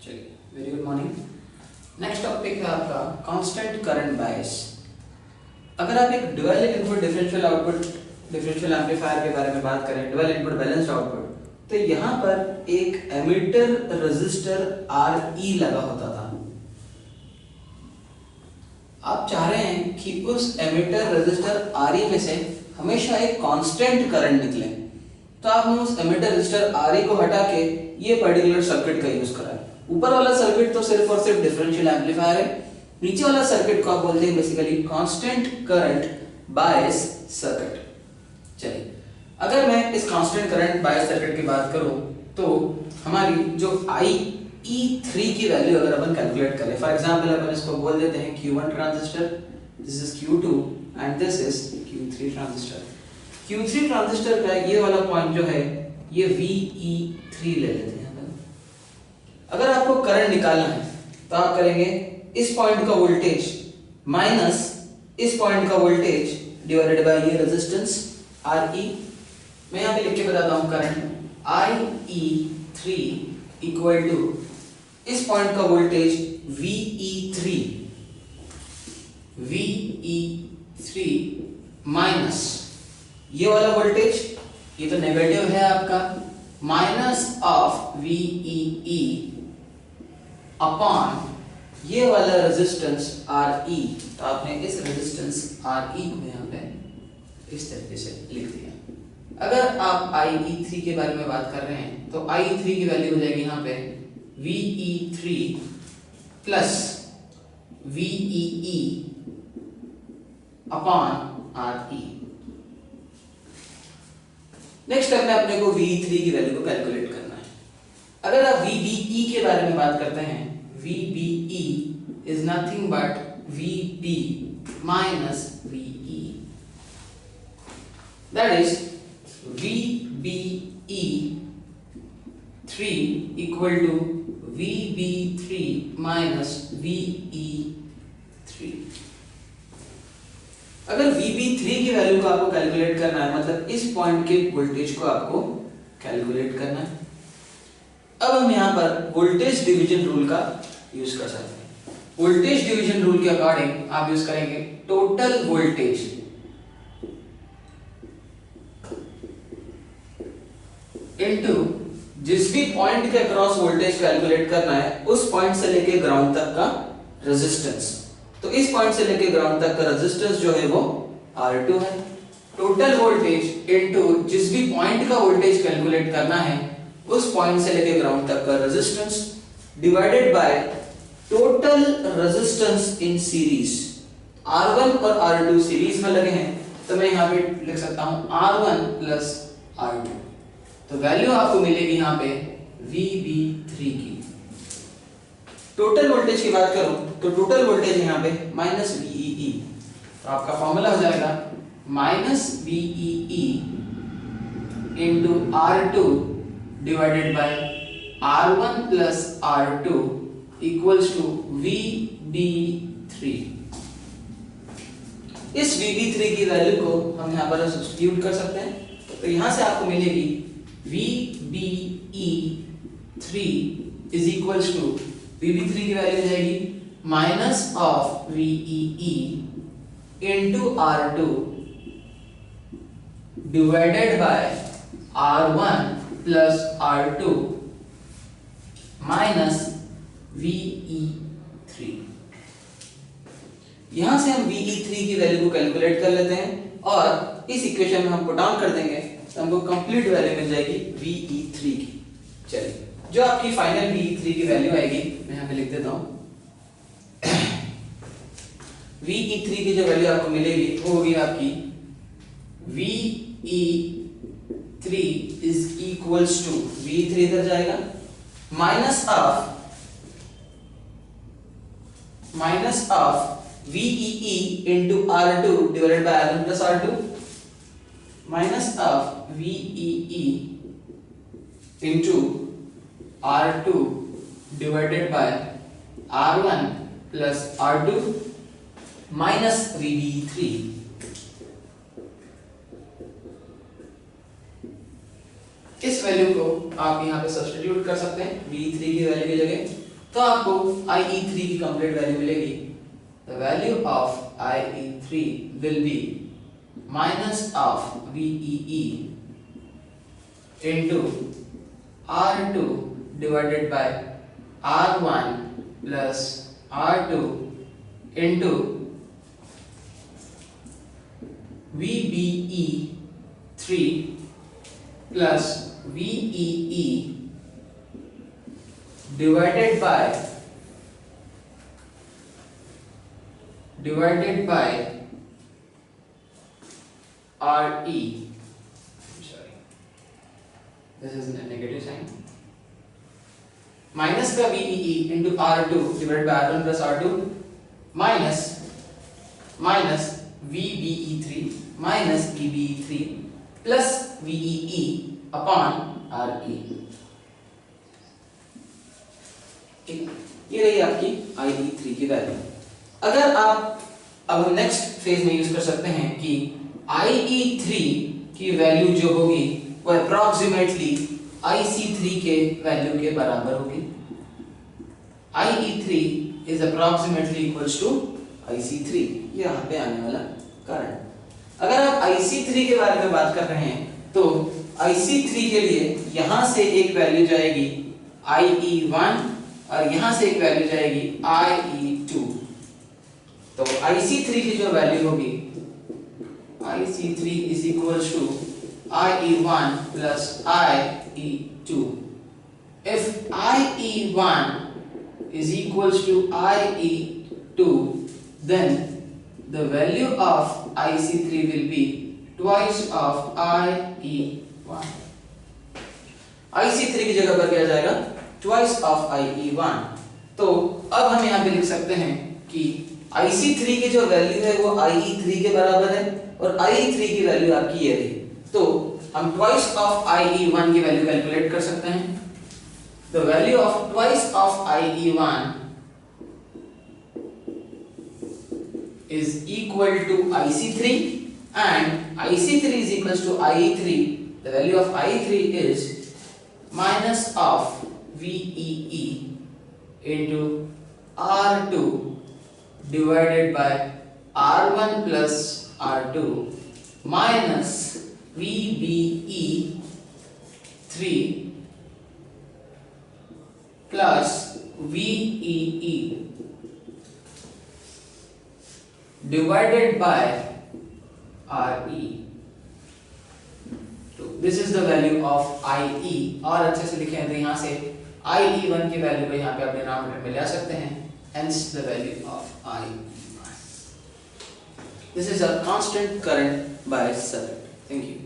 चलिए, very good morning. Next topic है आपका कांस्टेंट करंट बायस। अगर आप एक dual input differential output differential amplifier के बारे में बात करें, ड्यूअल इनपुट बैलेंस्ड आउटपुट, तो यहाँ पर एक एमिटर रेजिस्टर RE लगा होता था। आप चाह रहे हैं कि उस एमिटर रेजिस्टर RE में से हमेशा एक कांस्टेंट करंट निकले, तो आपने उस एमिटर रेजिस्टर RE को हटा के ये पर्टिकुलर सर्किट का यूज करा है। ऊपर वाला सर्किट तो सिर्फ और सिर्फ डिफरेंशियल एम्पलीफायर है, नीचे वाला सर्किट को आप बोलते हैं basically constant current bias circuit. चलिए, अगर मैं इस कांस्टेंट करंट बायस सर्किट की बात करूं तो हमारी जो IE3 की वैल्यू अगर अपन कैलकुलेट करें, फॉर एग्जांपल अपन इसको बोल देते हैं Q1 transistor, this is Q2 and this is Q3 transistor. Q3 transistor का ये वाला पॉइंट जो है ये VE3 ले लेते हैं। अगर आपको करंट निकालना है तो आप करेंगे इस पॉइंट का वोल्टेज माइनस इस पॉइंट का वोल्टेज डिवाइडेड बाय ये रेजिस्टेंस RE। मैं यहाँ पे लिख के बताता हूँ, करंट IE3 इक्वल टू इस पॉइंट का वोल्टेज VE3 माइनस ये वाला वोल्टेज, ये तो नेगेटिव है आपका, माइनस ऑफ VEE अपॉन ये वाला रेजिस्टेंस RE। तो आपने इस रेजिस्टेंस RE को यहाँ पे इस तरीके से लिख दिया। अगर आप IE3 के बारे में बात कर रहे हैं तो IE3 की वैल्यू हो जाएगी यहाँ पे VE3 plus VEE upon RE। Next step में अपने को VE3 की वैल्यू को कैलकुलेट करना है। अगर आप VBE के बारे में बात करते हैं, VBE is nothing but VB minus VE, that is VBE 3 equal to VB3 minus VE3। अगर VB3 की वैल्यू को आपको कैलकुलेट करना है, मतलब इस पॉइंट के वोल्टेज को आपको कैलकुलेट करना है। अब हम यहाँ पर वोल्टेज डिवीजन रूल का यूज कर सकते हैं। वोल्टेज डिवीजन रूल के अकॉर्डिंग आप यूज करेंगे टोटल वोल्टेज इनटू जिस भी पॉइंट के अक्रॉस वोल्टेज कैलकुलेट करना है उस पॉइंट से लेके ग्राउंड तक का रेजिस्टेंस। तो इस पॉइंट से लेके ग्राउंड तक का रेजिस्टेंस जो है वो R2 है। टोटल वोल्टेज इनटू जिस भी पॉइंट का वोल्टेज कैलकुलेट करना है उस पॉइंट से लेके ग्राउंड तक का resistance divided by total resistance in series. R1 और R2 सीरीज में लगे हैं, तो मैं यहाँ पे लिख सकता हूँ R1 प्लस R2। तो वैल्यू आपको मिलेगी यहाँ पे VB3 की। टोटल वोल्टेज की बात करूं तो टोटल वोल्टेज है यहाँ पे माइनस VEE, तो आपका फॉर्मूला हो जाएगा minus VEE into R2 divided by R1 plus R2 equals to VB3। इस VB3 की वैल्यू को हम यहाँ पर सब्स्टिट्यूट कर सकते हैं, तो यहाँ से आपको मिलेगी VBE3 is equals to VB3 की वैल्यू हो जाएगी minus of VEE into R2 divided by R1 plus R2 minus VE3। यहां से हम VE3 की वैल्यू को कैलकुलेट कर लेते हैं और इस इक्वेशन में हम पुट ऑन कर देंगे तो हमको कंप्लीट वैल्यू मिल जाएगी VE3 की। चलिए, जो आपकी फाइनल VE3 की वैल्यू आएगी मैं यहाँ पे लिख देता हूँ। VE3 की जो वैल्यू आपको मिलेगी वो होगी आपकी VE3 is equals to, VE3 इधर जाएगा, minus of VEE into R2 divided by R1 plus R2 minus of VEE into R2 divided by R1 plus R2 minus VB3। इस वैल्यू को आप यहाँ पे सब्स्टिट्यूट कर सकते हैं, V3 की वैल्यू की जगह तो आपको IE3 की कंप्लीट वैल्यू मिलेगी। The value of IE3 will be minus of VEE into R2 divided by R1 plus R2 into VBE3 plus VEE divided by RE. Sorry, this is a negative sign. Minus का VEE into R2 divided by R1 plus R2 minus VBE3 minus VBE3 plus VEE upon RE। ठीक, ये रही आपकी IE3 की value. अगर आप अब हम नेक्स्ट फेज में यूज कर सकते हैं कि IE3 की वैल्यू जो होगी वो अप्रॉक्सीमेटली IC3 के वैल्यू के बराबर होगी। IE3 is approximately equals to IC3, ये यहाँ पे आने वाला कारण। अगर आप IC3 के बारे में बात कर रहे हैं तो IC3 के लिए यहाँ से एक वैल्यू जाएगी IE1 और यहाँ से एक वैल्यू जाएगी IE2। तो IC3 की जो वैल्यू होगी IC3 is equals to IE1 plus IE2। If IE1 is equals to IE2, then the value of IC3 will be twice of IE1। IC3 की जगह पर क्या जाएगा? Twice of IE1। तो अब हम यहाँ पे लिख सकते हैं कि IC3 की जो वैल्यू है वो IE3 के बराबर है और IE3 की वैल्यू आपकी ये रही। तो हम twice of IE1 की वैल्यू कैलकुलेट कर सकते हैं। The value of twice of IE1 is equal to IC3 and IC3 is equals to IE3. The value of IE3 is minus of VEE into R2 divided by R1 plus R2 minus VBE3 plus VEE divided by RE। तो this is the value of IE। और अच्छे से लिखें तो यहाँ से IE1 की value को यहाँ पे आप डिनोमिनेटर में ले सकते हैं, hence the value of IE1। This is a constant current by circuit। Thank you।